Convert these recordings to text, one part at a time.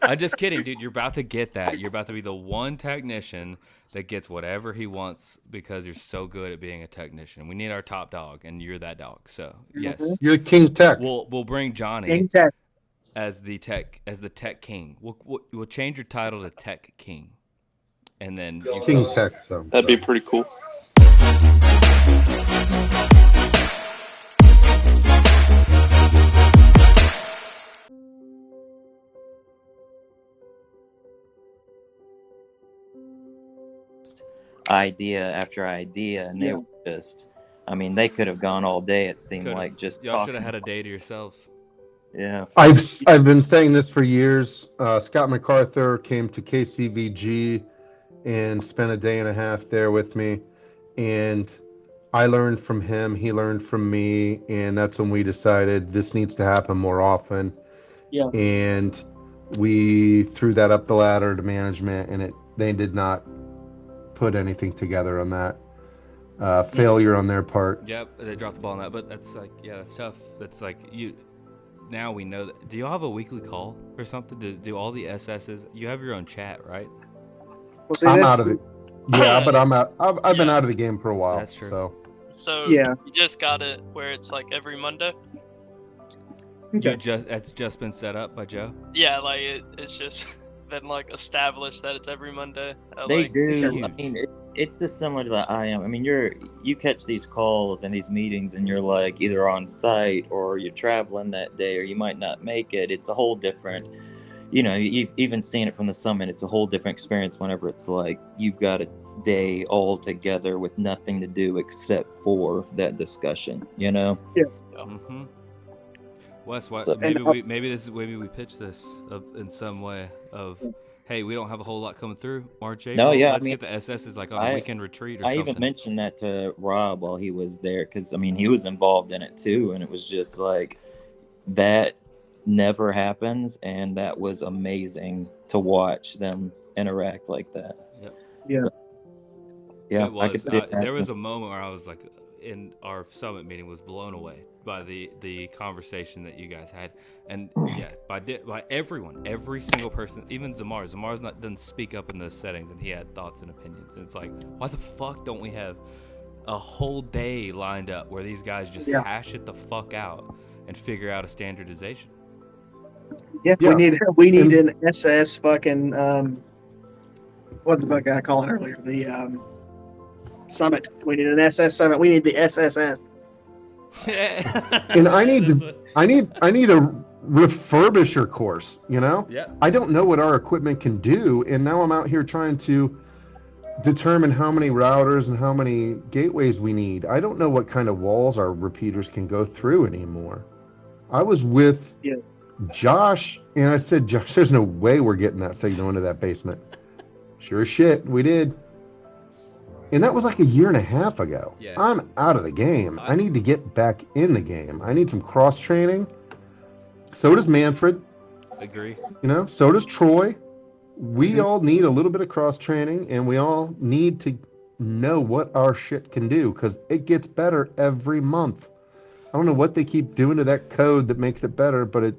I'm just kidding, dude. You're about to get that. You're about to be the one technician that gets whatever he wants because you're so good at being a technician. We need our top dog, and you're that dog. So yes, You're King Tech. we'll bring Johnny King Tech. as the tech king. We'll change your title to Tech King, and then you King Tech. So That'd be pretty cool. Idea after idea, and they were just, I mean, they could have gone all day. It seemed like just y'all should have had a day to yourselves. Yeah, I've been saying this for years. Scott McArthur came to KCVG and spent a day and a half there with me, and I learned from him. He learned from me, and that's when we decided this needs to happen more often. Yeah. And we threw that up the ladder to management, and they did not put anything together on that. Failure on their part. Yep, they dropped the ball on that, but that's like, yeah, that's tough. That's like now we know that. Do y'all have a weekly call or something? Do all the SSs? You have your own chat, right? Well, see, I'm out of it. Yeah, but I'm out. I've been Yeah. out of the game for a while. That's true. So Yeah. you just got it where it's like every Monday. Okay. That's just been set up by Joe. Yeah, like it's just been like established that it's every Monday. they Like, do. huge. I mean, it's just similar to the IM. I mean, you catch these calls and these meetings, and you're like either on site or you're traveling that day, or you might not make it. It's a whole different. You know, you've even seen it from the summit. It's a whole different experience whenever it's like you've got a day all together with nothing to do except for that discussion. You know. Mm-hmm. Wes, So- maybe we pitch this in some way of, hey, we don't have a whole lot coming through March, April. No, yeah, let's I mean, get the SSs like on a weekend retreat or I something. even mentioned that to Rob while he was there, because I mean he was involved in it too, and it was just like that never happens, and that was amazing to watch them interact like that. Yeah. Yeah, It I could was. see it. There was a moment where I was like, in our summit meeting, was blown away by the conversation that you guys had, and yeah, by everyone, every single person, even Zamar's doesn't speak up in those settings, and he had thoughts and opinions, and it's like, why the fuck don't we have a whole day lined up where these guys just hash it the fuck out and figure out a standardization? Yeah, Yeah. we need an SS fucking what the fuck did I call it earlier? The summit. We need an SS summit. We need the SSS. And I need a refurbisher course, you know? Yeah. I don't know what our equipment can do, and now I'm out here trying to determine how many routers and how many gateways we need. I don't know what kind of walls our repeaters can go through anymore. I was with Josh, and I said, Josh, there's no way we're getting that signal into that basement. Sure as shit, we did. And that was like a year and a half ago. Yeah. I'm out of the game. I need to get back in the game. I need some cross training. So does Manfred. Agree. You know, so does Troy. We all need a little bit of cross training, and we all need to know what our shit can do, because it gets better every month. I don't know what they keep doing to that code that makes it better, but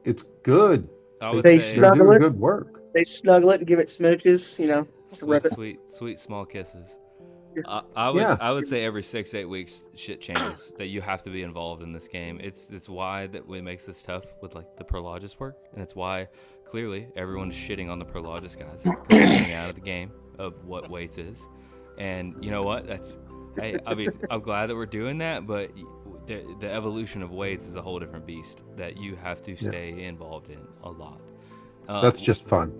it's good. I would They say They're snuggle doing it. good work. They snuggle it and give it smooches, you know. rip it. sweet small kisses. Yeah. I would say every 6-8 weeks shit changes, that you have to be involved in this game. It's why that it makes this tough with like the Prologis work, and it's why clearly everyone's shitting on the Prologis guys because they're getting out of the game of what weights is. And you know what? I mean, I'm glad that we're doing that, but the evolution of weights is a whole different beast that you have to stay involved in a lot. That's just fun.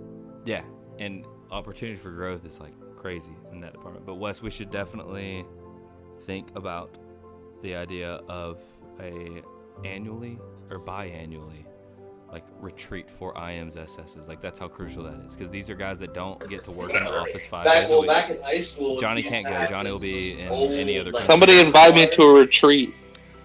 Yeah, and opportunity for growth is like crazy in that department. But Wes, we should definitely think about the idea of a annually or biannually like retreat for IM's SSs. Like that's how crucial that is, because these are guys that don't get to work in the office 5 days a week. Back in high school, Johnny we can't used to go. have Johnny will this be in old, any other like, country. Somebody invite me to a retreat.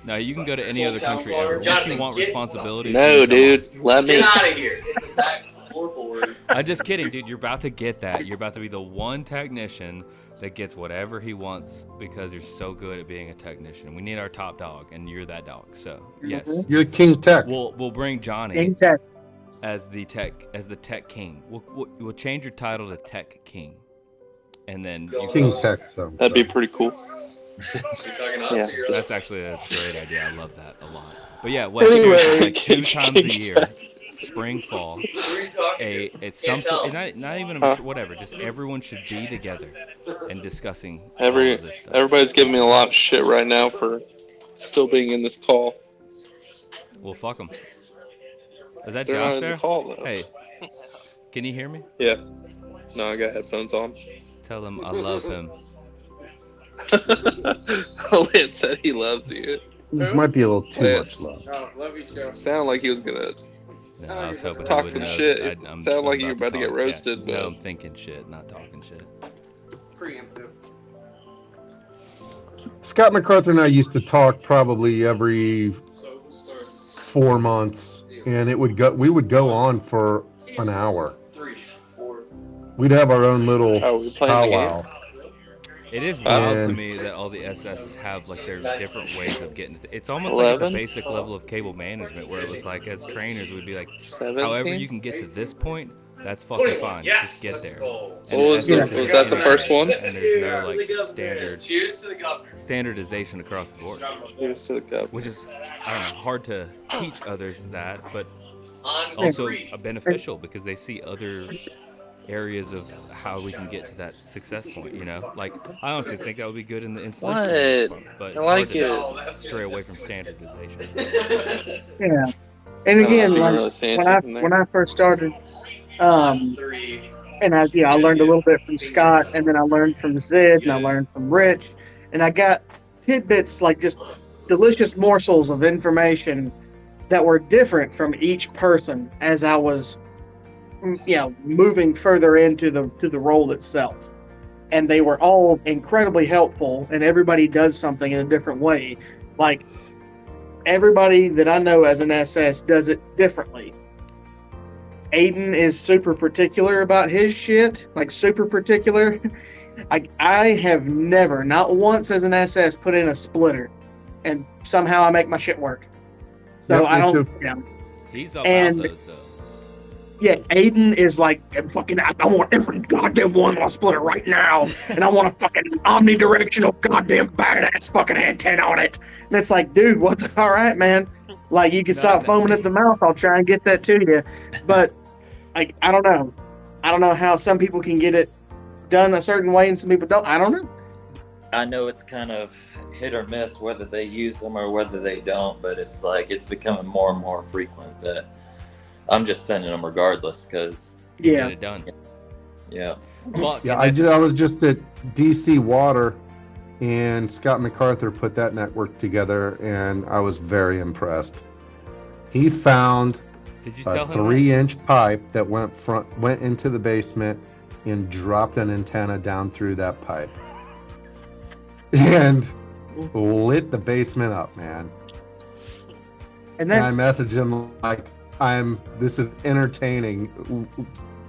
No, you can go to any other country ever. Once Johnny, you want get- responsibilities. No, you come dude. on. Let me. Get out of here. Get this back forward. I'm just kidding, dude. You're about to get that. You're about to be the one technician that gets whatever he wants because you're so good at being a technician. We need our top dog, and you're that dog. So yes, You're King Tech. we'll bring Johnny King Tech. as the tech king. We'll change your title to Tech King, and then King Tech. So That'd be pretty cool. You're talking Yeah. us or your That's other actually a stuff? great idea. I love that a lot. But yeah, what Anyway, seriously, like 2 King times a year, Tech. spring, fall, Who are you talking to? it's some Can't tell. not even a Huh? whatever. Just everyone should be together and discussing all Every of this stuff. everybody's giving me a lot of shit right now for still being in this call. Well, fuck them. Is that They're not Josh in the there? call though. Hey, can you hear me? Yeah. No, I got headphones on. Tell him I love him. Lance said he loves you. this might be a little too Lance. much love. Oh, love you, Joe. Sounded like he was gonna. No, I was hoping he Talk would some know shit. that It I'm sounded like you were about about to get talk. roasted, Yeah. No, but- I'm thinking shit, not talking shit. Preemptive. Scott McArthur and I used to talk probably every So we'll start 4 months, and we would go on for an hour. 3, 4. We'd have our own little Oh, we playing the game? powwow. It is wild to And- me that all the SSs have like their different ways of getting. It's almost like at 11? the basic level of cable management, where it was like as trainers we'd be like, 17? however you can get to this point, that's fucking fine. Just get there. Go. And What was the the- SSs was that the are first integrated, one? And there's no like standard Cheers to the governor. standardization across the board, Here's to the cup. which is I don't know hard to teach others that, but On also three. beneficial because they see other areas of how we can get to that success point, you know? Like, I honestly think that would be good in the installation, What? but I it's like hard to it. No, that's stray away that's from good. standardization. Yeah. And I don't know again, if you can like, really say when I anything there. when I first started, 3. and I learned a little bit from Scott, and then I learned from Zid, and I learned from Rich, and I got tidbits like just delicious morsels of information that were different from each person as I was, moving further into the role itself, and they were all incredibly helpful, and everybody does something in a different way, like. Everybody that I know as an SS does it differently. Aiden is super particular about his shit, like super particular. I have never, not once as an SS, put in a splitter, and somehow I make my shit work. So Yep, I me don't. too. Yeah, He's all And- about those, though. yeah. Aiden is like fucking. I want every goddamn one on a splitter right now, and I want a fucking omnidirectional goddamn badass fucking antenna on it. And it's like, dude, what's all right, man? Like you can No, stop that- foaming at the mouth. I'll try and get that to you, but like I don't know. I don't know how some people can get it done a certain way and some people don't. I don't know. I know it's kind of hit or miss whether they use them or whether they don't, but it's like it's becoming more and more frequent that I'm just sending them regardless because, Yeah. Get it done. yeah. Fuck, Yeah, and I was just at DC Water, and Scott McArthur put that network together, and I was very impressed. He found Did you a tell him 3-inch pipe that went into the basement and dropped an antenna down through that pipe, and lit the basement up, man. And And I that's messaged him like, this is entertaining,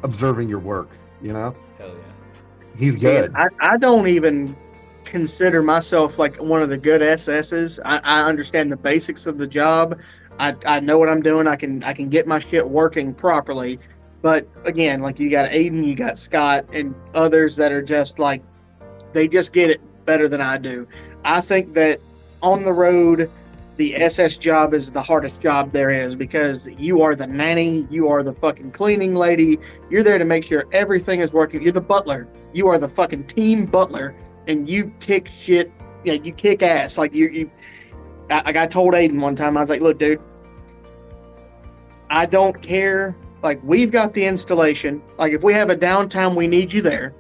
observing your work. You know, that? Hell yeah. he's see, good. I don't even consider myself like one of the good SSs. I understand the basics of the job. I know what I'm doing. I can get my shit working properly. But again, like you got Aiden, you got Scott, and others that are just like they just get it better than I do. I think that on the road, the SS job is the hardest job there is because you are the nanny, you are the fucking cleaning lady, you're there to make sure everything is working. You're the butler. You are the fucking team butler, and you kick shit. You know, you kick ass. Like I told Aiden one time, I was like, look, dude, I don't care. Like, we've got the installation. Like, if we have a downtime, we need you there.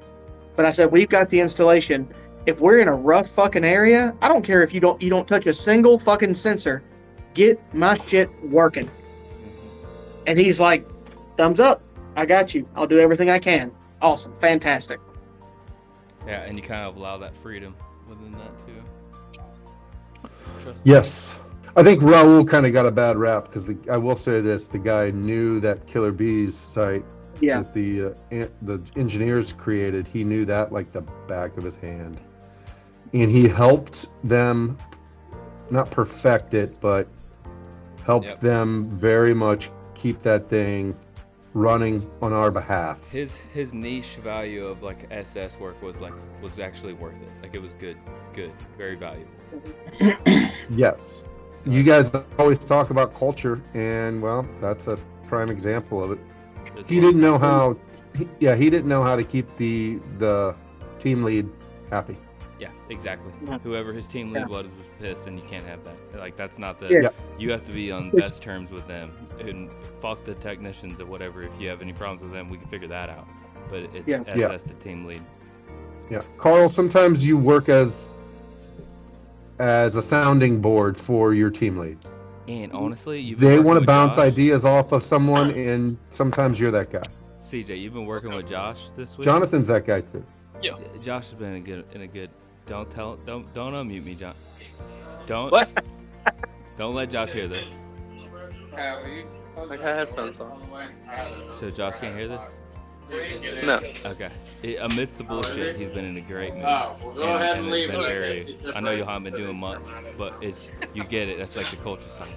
But I said, we've got the installation. If we're in a rough fucking area, I don't care if you don't touch a single fucking sensor. Get my shit working. And he's like, thumbs up. I got you. I'll do everything I can. Awesome. Fantastic. Yeah, and you kind of allow that freedom within that too. Trust. Yes. I think Raul kind of got a bad rap because I will say this: the guy knew that Killer Bees site Yeah. that the engineers created. He knew that like the back of his hand, and he helped them not perfect it, but helped Yep. them very much keep that thing running on our behalf. His niche value of like SS work was actually worth it. Like it was good, very valuable. Yes. You guys always talk about culture, and well, that's a prime example of it. He didn't know how. He didn't know how to keep the team lead happy. Yeah, exactly. Yeah. Whoever his team lead was pissed, and you can't have that. Like that's not the. Yeah. You have to be on best terms with them, and fuck the technicians or whatever. If you have any problems with them, we can figure that out. But it's SS the team lead. Yeah, Carl. Sometimes you work as a sounding board for your team lead. And honestly, They want to bounce ideas off of someone, and sometimes you're that guy. CJ, you've been working with Josh this week. Jonathan's that guy too. Yeah. Josh has been in a good. Don't unmute me, John. Don't. What? Don't let Josh hear this. I got headphones on. So Josh can't hear this? No. Okay. Amidst the bullshit, he's been in a great mood. Oh, well, go ahead and it's leave been it. very. I know you haven't been doing much, but you get it. That's like the culture side.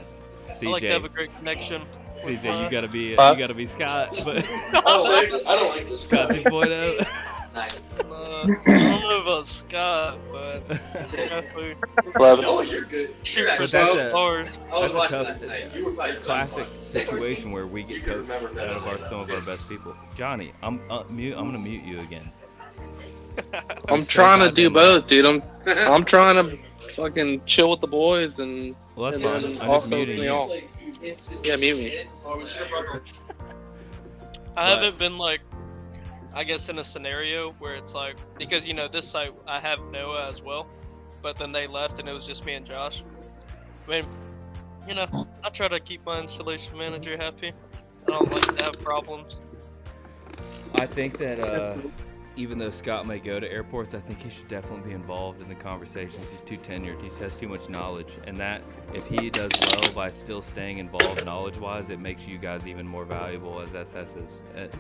I like to have a CJ, great connection. you gotta be Scott, but I don't like this. Scott 2.0. I don't know about Scott, but definitely 11. No, you're good. shoot for But that's those bars. I was That's a watching tough- last night. You were probably just classic like- situation where we get You can coached remember out that. of some of our best people. Johnny, I'm gonna mute you again. I'm so trying to do goddamn both, dude. I'm trying to fucking chill with the boys and Well, that's and fine. then I'm just also muting see you. y'all. Yeah, mute me. I haven't been like, I guess in a scenario where it's like, because this site I have Noah as well, but then they left and it was just me and Josh. I mean, I try to keep my installation manager happy. I don't like to have problems. I think that even though Scott may go to airports, I think he should definitely be involved in the conversations. He's too tenured. He has too much knowledge, and that if he does well by still staying involved knowledge-wise, it makes you guys even more valuable as SSs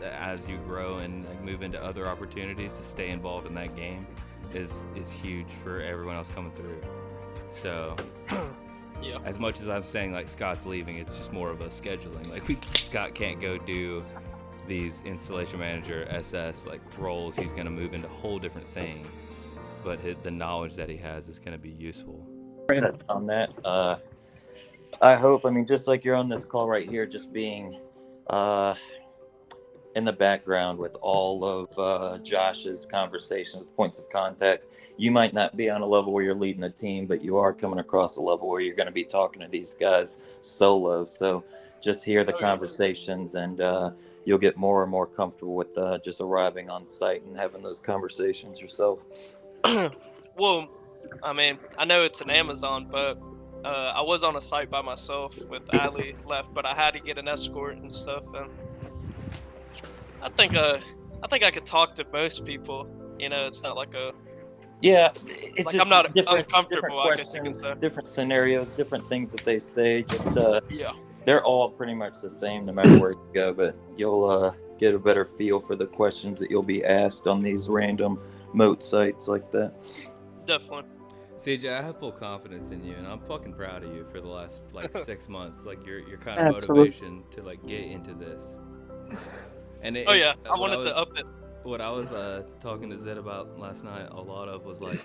as you grow and move into other opportunities. To stay involved in that game is huge for everyone else coming through. So. Yeah. As much as I'm saying like Scott's leaving, it's just more of a scheduling. Like Scott can't go do these installation manager SS like roles. He's going to move into a whole different thing, but the knowledge that he has is going to be useful. That's on that. I hope. I mean, just like you're on this call right here, just being in the background with all of Josh's conversations with points of contact. You might not be on a level where you're leading the team, but you are coming across a level where you're going to be talking to these guys solo. So just hear the conversations, and you'll get more and more comfortable with just arriving on site and having those conversations yourself. Well, I mean, I know it's an Amazon, but I was on a site by myself with Ali left, but I had to get an escort and stuff, and I think I could talk to most people. It's not like a it's like just I'm not different uncomfortable. I guess you can questions, say. different scenarios, different things that they say. Just Yeah. they're all pretty much the same no matter where you go, but you'll get a better feel for the questions that you'll be asked on these random moat sites like that. Definitely. CJ, I have full confidence in you, and I'm fucking proud of you for the last 6 months. Like your kind of Absolutely. motivation to get into this. And Oh yeah, I wanted to up it. What I was talking to Zid about last night, a lot of was like,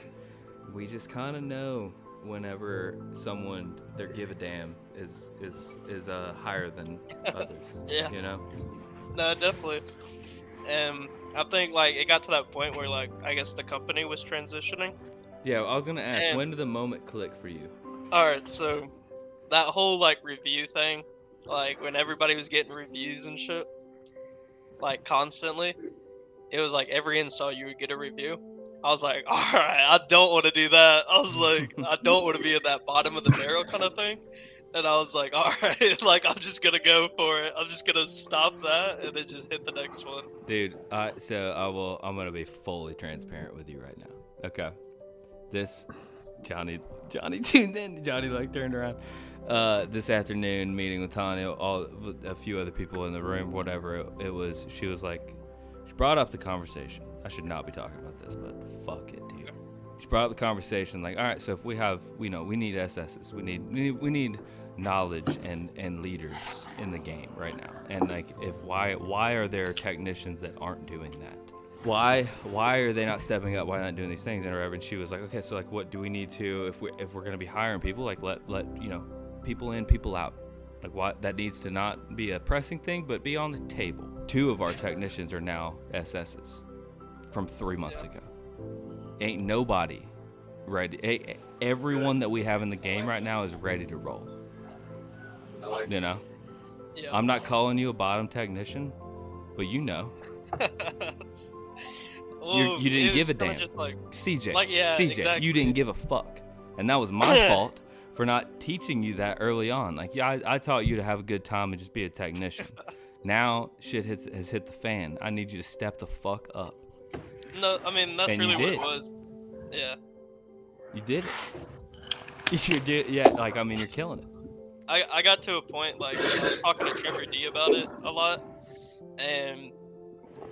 we just kind of know whenever someone their give a damn is higher than others. Yeah. No, definitely. I think it got to that point where I guess the company was transitioning. Yeah, I was gonna ask, And- when did the moment click for you? All right, so that whole review thing, when everybody was getting reviews and shit, constantly, it was every install you would get a review. I was like, all right, I don't want to do that. I was like, I don't want to be at that bottom of the barrel kind of thing. And I was like, all right, I'm just gonna go for it. I'm just gonna stop that and then just hit the next one. Dude, I'm gonna be fully transparent with you right now. Okay. This Johnny tuned in. Johnny turned around. This afternoon meeting with Tanya, a few other people in the room, whatever it was. She was like, she brought up the conversation. I should not be talking about this, but fuck it, dude. She brought up the conversation all right, so if we have, we need SSs, we need knowledge and leaders in the game right now. And like, why are there technicians that aren't doing that? Why are they not stepping up? Why not doing these things? And Reverend, she was like, okay, so like, what do we need to, if we're gonna be hiring people, like let people in, people out. Like, why that needs to not be a pressing thing, but be on the table. 2 of our technicians are now SSs from 3 months ago. Ain't nobody ready. Everyone that we have in the game right now is ready to roll. You know? Yeah. I'm not calling you a bottom technician, but you know. You didn't give a damn. Just like, CJ, CJ, exactly. You didn't give a fuck. And that was my fault for not teaching you that early on. Like, yeah, I taught you to have a good time and just be a technician. Now shit has hit the fan. I need you to step the fuck up. No, I mean, that's And really you what did. it was. Yeah. You did it. You did, yeah. Like, I mean, you're killing it. I got to a point, like, I was talking to Trevor D about it a lot, and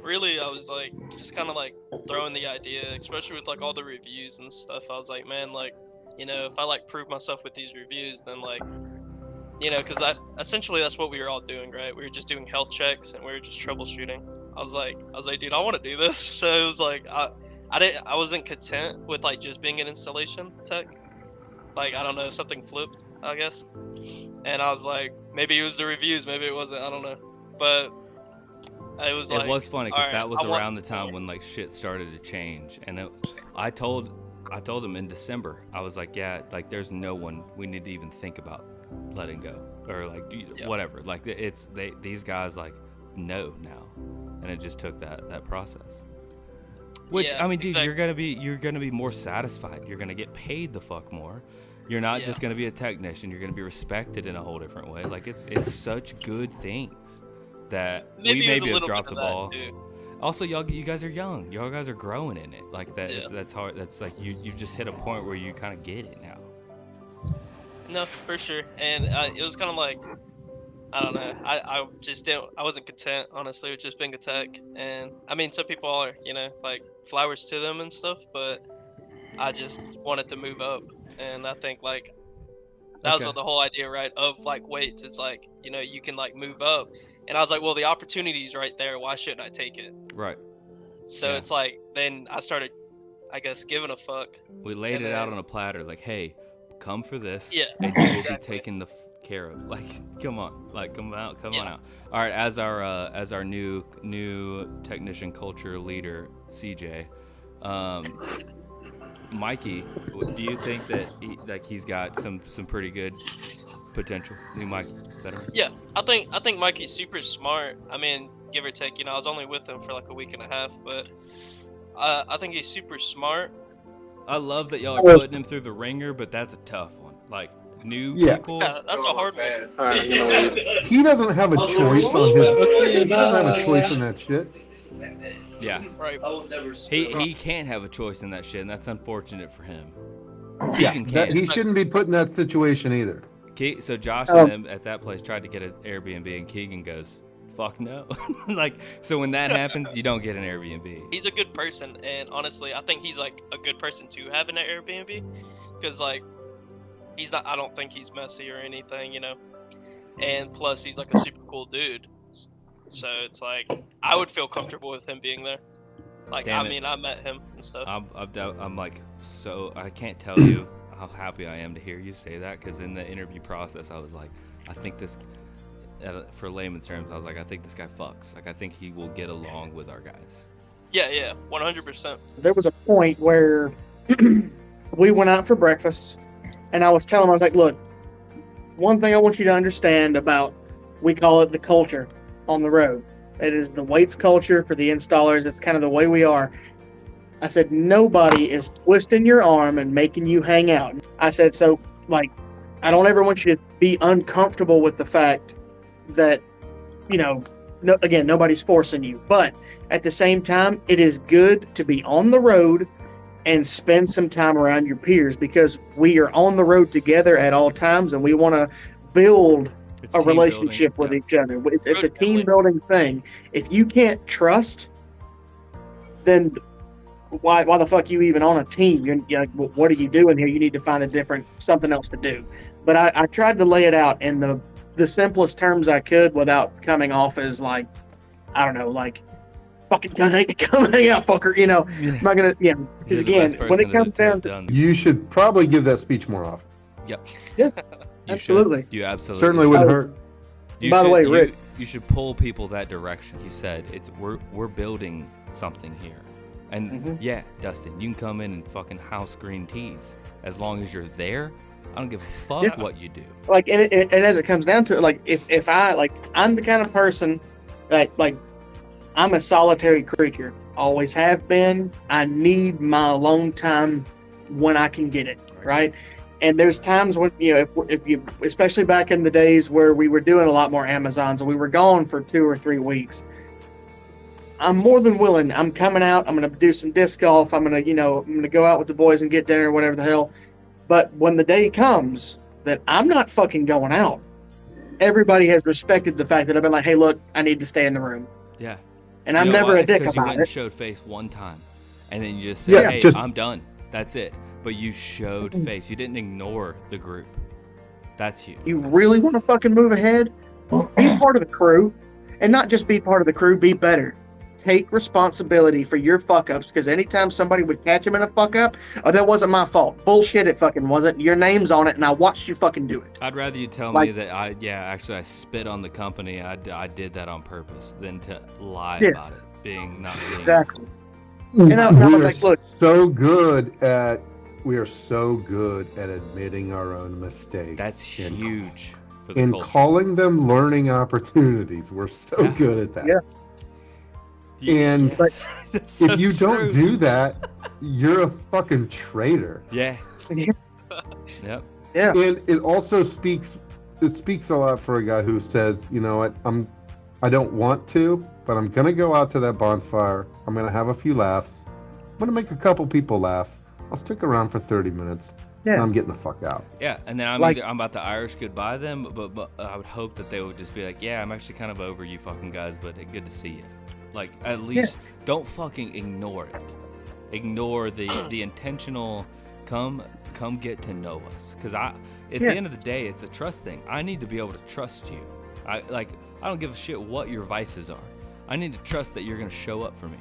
really I was like, just kind of like throwing the idea, especially with like all the reviews and stuff. I was like, man, like, you know, if I like prove myself with these reviews, then like, you know, because essentially that's what we were all doing, right? We were just doing health checks and we were just troubleshooting. I was like, dude, I want to do this. So it was like, I wasn't content with like just being an installation tech. Like, I don't know, something flipped, I guess. And I was like, maybe it was the reviews, maybe it wasn't, I don't know. But it was like, it was funny because all that right, was I want around the time more. when like shit started to change. And I told him in December, I was like, yeah, like there's no one we need to even think about letting go or like whatever. Like these guys like know now, and it just took that process. Which Yeah, I mean, dude, exactly. you're gonna be more satisfied. You're gonna get paid the fuck more. You're not just gonna be a technician. You're gonna be respected in a whole different way. Like it's such good things that Maybe we it was a maybe have little dropped bit the of that, ball. too. Also, you guys are young. Y'all guys are growing in it. Like that. Yeah. That's hard. That's like you just hit a point where you kind of get it now. No, for sure. And it was kind of like, I don't know. I just didn't. I wasn't content, honestly, with just being a tech. And I mean, some people are, you know, like flowers to them and stuff. But I just wanted to move up, and I think like that was Okay. what the whole idea, right? Of like weights. It's like, you know, you can like move up. And I was like, well, the opportunity's right there. Why shouldn't I take it? Right. So Yeah. it's like, then I started, I guess, giving a fuck. We laid And it out then- on a platter. Like, hey, come for this. Yeah, And you will exactly. be taken the care of. Like, come on. Like, come on out. All right. As our new technician culture leader, CJ, Mikey, do you think that he's got some pretty good potential? New Mike, better. Yeah, I think Mikey's super smart. I mean, give or take, you know, I was only with him for like a week and a half, but I think he's super smart. I love that y'all are putting him through the ringer, but that's a tough one. Like new people. Yeah, that's a hard one. All right, you know, he doesn't have a choice on his. He doesn't have a choice in that shit. Yeah. Right. I will never. He can't have a choice in that shit, and that's unfortunate for him. Yeah, Keegan that, can. he shouldn't be put in that situation either. So Josh and them at that place tried to get an Airbnb, and Keegan goes, "Fuck no!" Like, so when that happens, you don't get an Airbnb. He's a good person, and honestly, I think he's like a good person to have in an Airbnb, because like he's not. I don't think he's messy or anything, you know. And plus, he's like a super cool dude. So it's like I would feel comfortable with him being there. Like, Damn I it. mean, I met him and stuff. I'm like, so I can't tell you how happy I am to hear you say that, because in the interview process, I was like, I think this, for layman's terms, I was like, I think this guy fucks. Like, I think he will get along with our guys. Yeah, 100%. There was a point where we went out for breakfast, and I was telling him, I was like, look, one thing I want you to understand about, we call it the culture on the road. It is the weights culture for the installers. It's kind of the way we are. I said, nobody is twisting your arm and making you hang out. I said, so, like, I don't ever want you to be uncomfortable with the fact that, you know, again, nobody's forcing you. But at the same time, it is good to be on the road and spend some time around your peers, because we are on the road together at all times, and we want to build It's a team relationship building. with each other. It's a Road team family. building thing. If you can't trust, then why the fuck you even on a team? You're like, what are you doing here? You need to find something else to do. But I tried to lay it out in the simplest terms I could without coming off as like, I don't know, like fucking come hang out, fucker. You know, I'm not gonna, because again, when it comes down to, You should probably give that speech more often. Yep. Yeah, You absolutely. should. You absolutely Certainly should. wouldn't hurt. By the way, Rich, you should pull people that direction. You said we're building something here, and yeah, Dustyn, you can come in and fucking house green teas as long as you're there. I don't give a fuck what you do. like, and as it comes down to it, like if I like, I'm the kind of person that like, I'm a solitary creature. Always have been. I need my alone time when I can get it, right? And there's times when, if you, especially back in the days where we were doing a lot more Amazons and we were gone for 2 or 3 weeks, I'm more than willing. I'm coming out. I'm going to do some disc golf. I'm going to go out with the boys and get dinner, whatever the hell. But when the day comes that I'm not fucking going out, everybody has respected the fact that I've been like, hey, look, I need to stay in the room. Yeah. And I'm never a dick you about went it. and showed face one time, and then you just said, "Hey, I'm done. That's it." But you showed face. You didn't ignore the group. That's huge. You really want to fucking move ahead? Be part of the crew, and not just be part of the crew. Be better. Take responsibility for your fuck ups, because anytime somebody would catch him in a fuck up, oh, that wasn't my fault. Bullshit, it fucking wasn't. Your name's on it, and I watched you fucking do it. I'd rather you tell me that I spit on the company. I did that on purpose than to lie about it being not being exactly. And I was like, look, we are so good at admitting our own mistakes. That's huge for the and culture. calling them learning opportunities. We're so good at that. Yeah. And so if you true. don't do that, you're a fucking traitor. Yeah. Yeah. Yep. Yeah. And it also speaks a lot for a guy who says, you know what, I don't want to, but I'm gonna go out to that bonfire. I'm gonna have a few laughs. I'm gonna make a couple people laugh. I'll stick around for 30 minutes. Yeah. And I'm getting the fuck out. Yeah, and then I'm about to Irish goodbye them, but I would hope that they would just be like, yeah, I'm actually kind of over you fucking guys, but good to see you. Like, at least don't fucking ignore it. Ignore the intentional come get to know us. Because at the end of the day, it's a trust thing. I need to be able to trust you. I don't give a shit what your vices are. I need to trust that you're going to show up for me.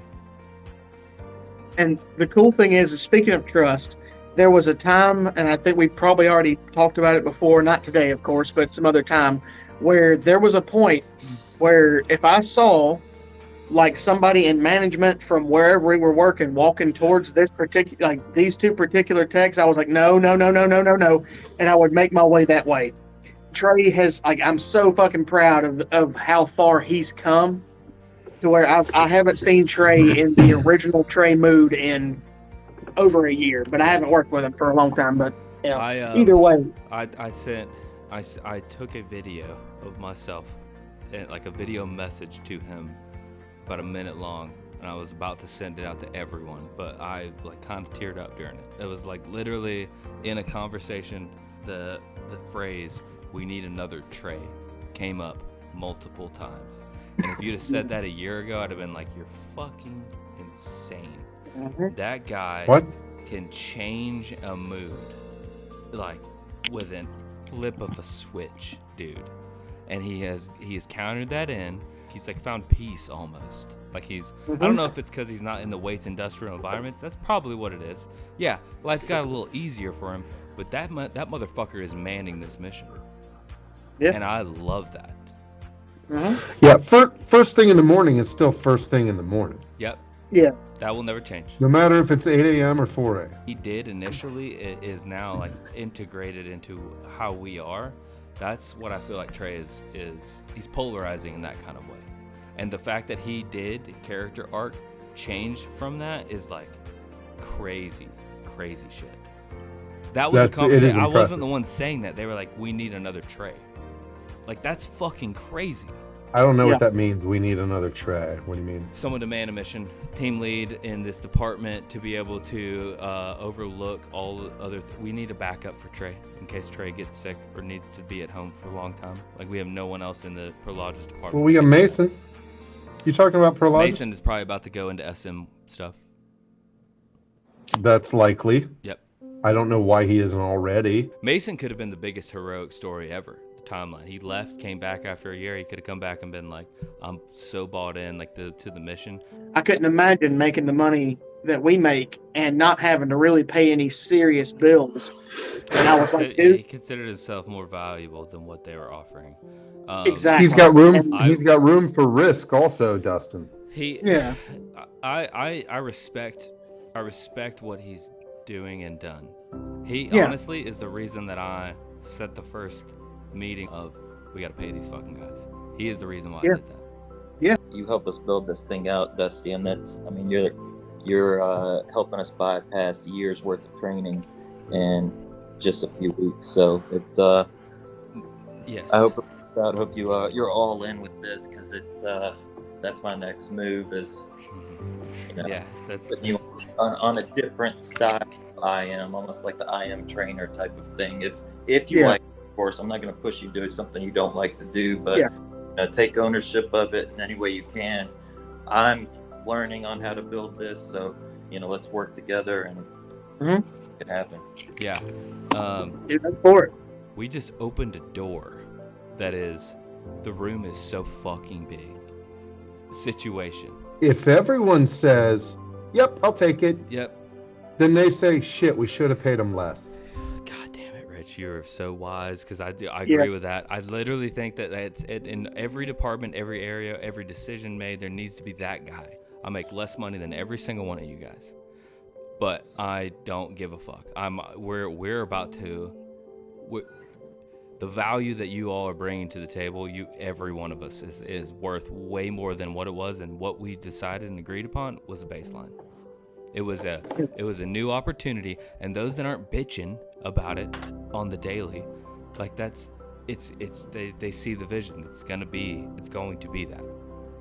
And the cool thing is, speaking of trust, there was a time, and I think we probably already talked about it before, not today, of course, but some other time, where there was a point where if I saw like somebody in management from wherever we were working walking towards this particular, like these 2 particular techs, I was like, no, and I would make my way that way. Trey has, like, I'm so fucking proud of how far he's come, to where I haven't seen Trey in the original Trey mood in over a year, but I haven't worked with him for a long time. But either way, I took a video of myself, like a video message to him, about a minute long, and I was about to send it out to everyone, but I like kind of teared up during it. It was like literally in a conversation, the phrase "we need another Trey" came up multiple times. And if you'd have said that a year ago, I'd have been like, you're fucking insane. That guy can change a mood like with a flip of a switch, dude. And he has countered that in. He's like found peace almost. Like he's, I don't know if it's because he's not in the weights industrial environments. That's probably what it is. Yeah, life got a little easier for him, but that motherfucker is manning this mission. Yeah. And I love that. Yeah, first thing in the morning is still first thing in the morning. Yep. Yeah. That will never change. No matter if it's 8 a.m. or 4 a.m. He did initially. It is now like integrated into how we are. That's what I feel like Trey is he's polarizing in that kind of way. And the fact that he did character arc changed from that is like crazy shit. That was a conversation. I wasn't the one saying that. They were like, we need another Trey. Like, that's fucking crazy. I don't know what that means. We need another Trey. What do you mean? Someone to man a mission, team lead in this department to be able to overlook all other. We need a backup for Trey in case Trey gets sick or needs to be at home for a long time. Like, we have no one else in the Prologis department. Well, we got Mason. You talking about Prologis? Mason is probably about to go into SM stuff. That's likely. Yep. I don't know why he isn't already. Mason could have been the biggest heroic story ever. The timeline. He left, came back after a year. He could have come back and been like, I'm so bought in, like to the mission. I couldn't imagine making the money that we make and not having to really pay any serious bills. And I was like, He dude, considered himself more valuable than what they were offering. exactly. He's got room. And- He's got room for risk, also, Dustyn. Yeah. I respect what he's doing and done. He Yeah. honestly is the reason that I set the first meeting of we got to pay these fucking guys. He is the reason why Yeah. I did that. You help us build this thing out, Dusty, and that's, I mean, you're helping us bypass years worth of training in just a few weeks. So it's Yes. I hope you're all in with this, because it's that's my next move is, you know, Yeah, that's putting you on a different style. I am almost like the I am trainer type of thing. If you Yeah. like, of course, I'm not going to push you to do something you don't like to do, but Yeah. Take ownership of it in any way you can. I'm learning on how to build this, so let's work together and make it happen. yeah. Dude, that's for it. We just opened a door that is the room is so fucking big. Situation. If everyone says, "Yep, I'll take it," Yep. then they say, "Shit, we should have paid him less." God damn it, Rich, you're so wise, because I Yeah. agree with that. I literally think that it's in every department, every area, every decision made, there needs to be that guy. I make less money than every single one of you guys, but I don't give a fuck. We're about to. The value that you all are bringing to the table, every one of us is worth way more than what it was, and what we decided and agreed upon was a baseline. It was a new opportunity, and those that aren't bitching about it on the daily, like they see the vision. It's going to be that.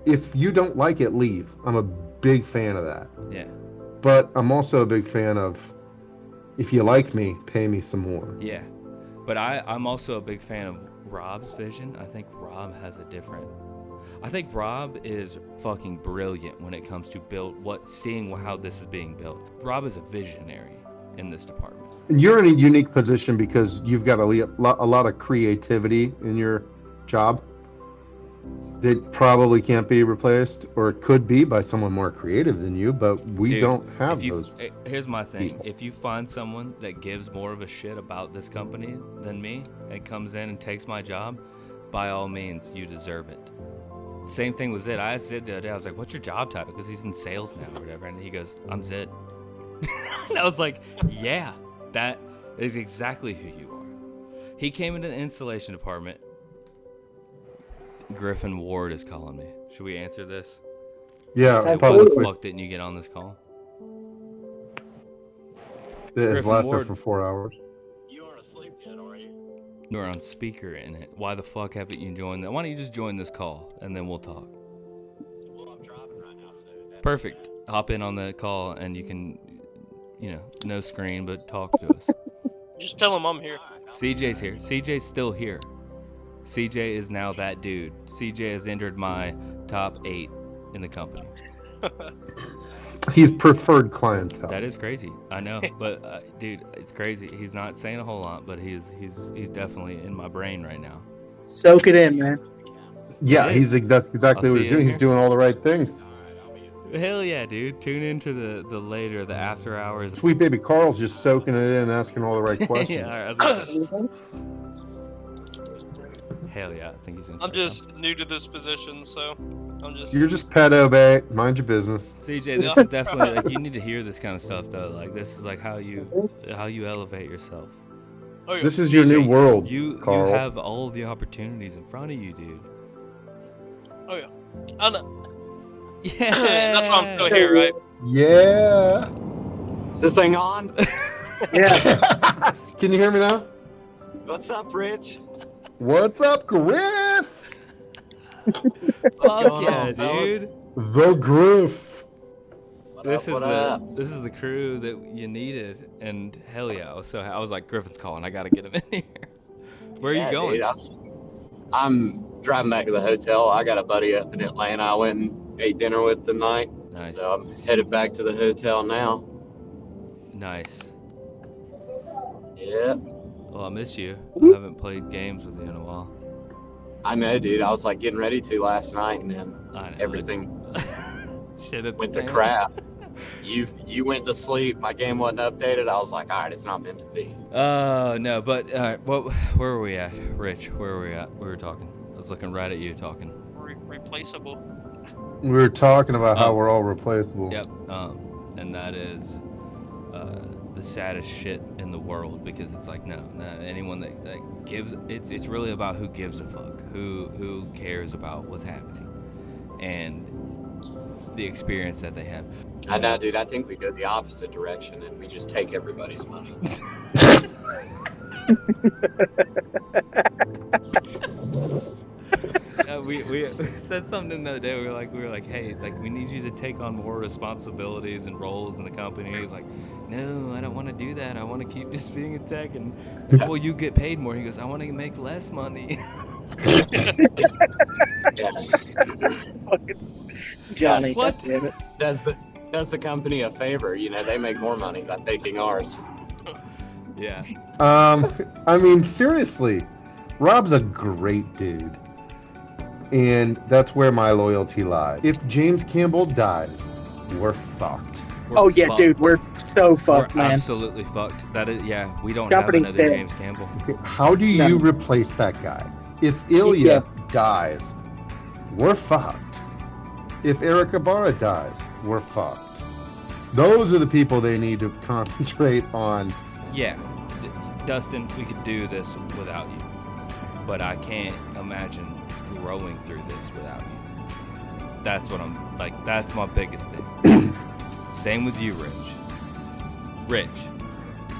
If you don't like it, leave. I'm a big fan of that. Yeah. But I'm also a big fan of, if you like me, pay me some more. Yeah. But I'm also a big fan of Rob's vision. I think Rob is fucking brilliant when it comes to seeing how this is being built. Rob is a visionary in this department. And you're in a unique position because you've got a lot of creativity in your job that probably can't be replaced, or it could be by someone more creative than you, but we Dude, don't have those. Here's my thing. people. If you find someone that gives more of a shit about this company than me and comes in and takes my job, by all means, you deserve it. Same thing with Zid. I asked Zid the other day, I was like, what's your job title? Because he's in sales now or whatever. And he goes, I'm Zid. And I was like, yeah, that is exactly who you are. He came into the installation department. Griffin Ward is calling me. Should we answer this? Yeah, Why the probably. fuck didn't you get on this call? It has Griffin lasted Ward. for 4 hours. You aren't asleep yet, are you? You're on speaker in it. Why the fuck haven't you joined that? Why don't you just join this call and then we'll talk? Well, I'm driving right now, so. Perfect. Hop in on the call and you can, no screen, but talk to us. Just tell him I'm here. CJ's here. CJ's still here. CJ is now that dude. CJ has entered my top 8 in the company. He's preferred clientele. That is crazy. I know, but dude, it's crazy. He's not saying a whole lot, but he's definitely in my brain right now. Soak it in, man. Yeah, It is. that's exactly I'll what see he's you in doing. He's here. doing all the right things. Hell yeah, dude. Tune into the after hours. Sweet baby Carl's just soaking it in, asking all the right questions. Yeah, I was gonna say, hell yeah, I think he's in. I'm just new to this position, so I'm just. You're just pedo bait. Mind your business. CJ, this is definitely like you need to hear this kind of stuff though. Like this is like how you elevate yourself. Oh, yeah. This is your new CJ, world, You Carl. have all the opportunities in front of you, dude. Oh yeah. I know. Yeah. That's why I'm still here, right? Yeah. Is this thing on? Yeah. Can you hear me now? What's up, Rich? What's up, Griff? Fuck going yeah, on, fellas? dude. The Griff. This is what up? this is the crew that you needed, and hell yeah, I was like, Griffin's calling, I gotta get him in here. Where are you going? Dude, I'm driving back to the hotel. I got a buddy up in Atlanta I went and ate dinner with tonight. Nice. So I'm headed back to the hotel now. Nice. Yeah. Well, I miss you. I haven't played games with you in a while. I know, dude. I was like getting ready to last night, and then I know. everything Shit at went the to fan. crap. You went to sleep. My game wasn't updated. I was like, all right, it's not meant to be. No, but where were we at, Rich? Where were we at? We were talking. I was looking right at you talking. Replaceable. We were talking about how Oh. we're all replaceable. Yep. And that is the saddest shit in the world, because it's like no, anyone that gives it's really about who gives a fuck, who cares about what's happening, and the experience that they have. I know, dude. I think we go the opposite direction, and we just take everybody's money. We said something the other day. We were like, hey, like we need you to take on more responsibilities and roles in the company. He's like, no, I don't want to do that. I want to keep just being in tech. And well, you get paid more. He goes, I want to make less money. Johnny, What? God damn it. Does the company a favor? You know, they make more money by taking ours. Yeah. I mean, seriously, Rob's a great dude. And that's where my loyalty lies. If James Campbell dies, we're fucked. We're Oh yeah, fucked. dude, we're so fucked, We're man. absolutely fucked. That is, yeah, we don't Company's have another dead. James Campbell. Okay, how do you No. replace that guy? If Ilya dies, we're fucked. If Eric Ibarra dies, we're fucked. Those are the people they need to concentrate on. Yeah, Dustyn, we could do this without you, but I can't imagine growing through this without you. That's what I'm like. That's my biggest thing. Same with you, Rich.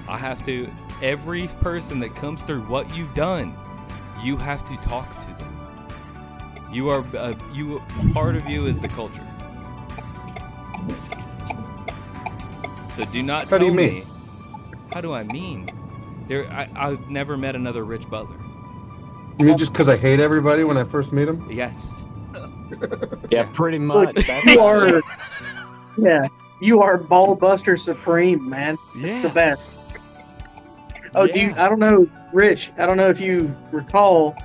I have to. Every person that comes through what you've done, you have to talk to them. You are part of you is the culture. So do not How tell do you me. mean? How do I mean? I've never met another Rich Butler. You mean just because I hate everybody when I first meet him? Yes. Yeah, pretty much. That's You are, yeah, you are ball buster supreme, man. It's the Yeah. best. Oh, Yeah. I don't know, Rich. I don't know if you recall,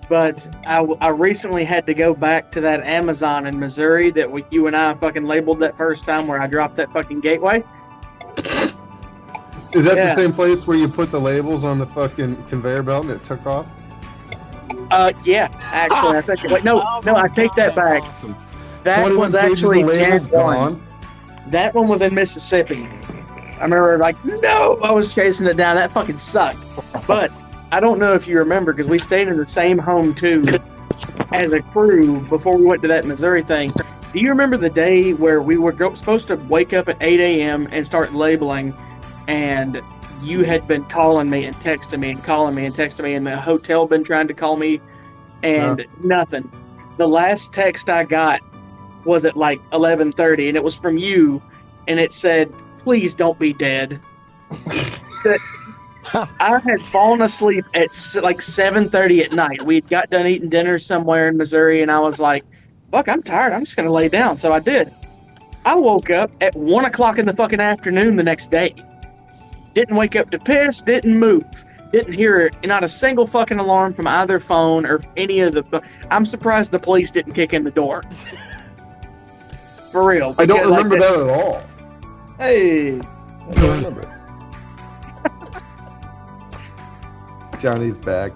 but I recently had to go back to that Amazon in Missouri that you and I fucking labeled that first time where I dropped that fucking gateway. Is that Yeah. the same place where you put the labels on the fucking conveyor belt and it took off? Yeah, actually, I think. Wait, no, I take that back. Awesome. That 21 was pages actually of Jan labels 1. gone. That one was in Mississippi. I remember, like, no, I was chasing it down. That fucking sucked. But I don't know if you remember, because we stayed in the same home, too, as a crew before we went to that Missouri thing. Do you remember the day where we were supposed to wake up at 8 a.m. and start labeling, and you had been calling me and texting me and calling me and texting me, and the hotel been trying to call me, and nothing. The last text I got was at like 11:30, and it was from you, and it said, "Please don't be dead." I had fallen asleep at like 7:30 at night. We'd got done eating dinner somewhere in Missouri, and I was like, "Fuck, I'm tired. I'm just gonna lay down." So I did. I woke up at 1 o'clock in the fucking afternoon the next day. Didn't wake up to piss. Didn't move. Didn't hear not a single fucking alarm from either phone or any of the. I'm surprised the police didn't kick in the door. For real. I don't because, like, remember that at all. Hey. I don't remember it. Johnny's back.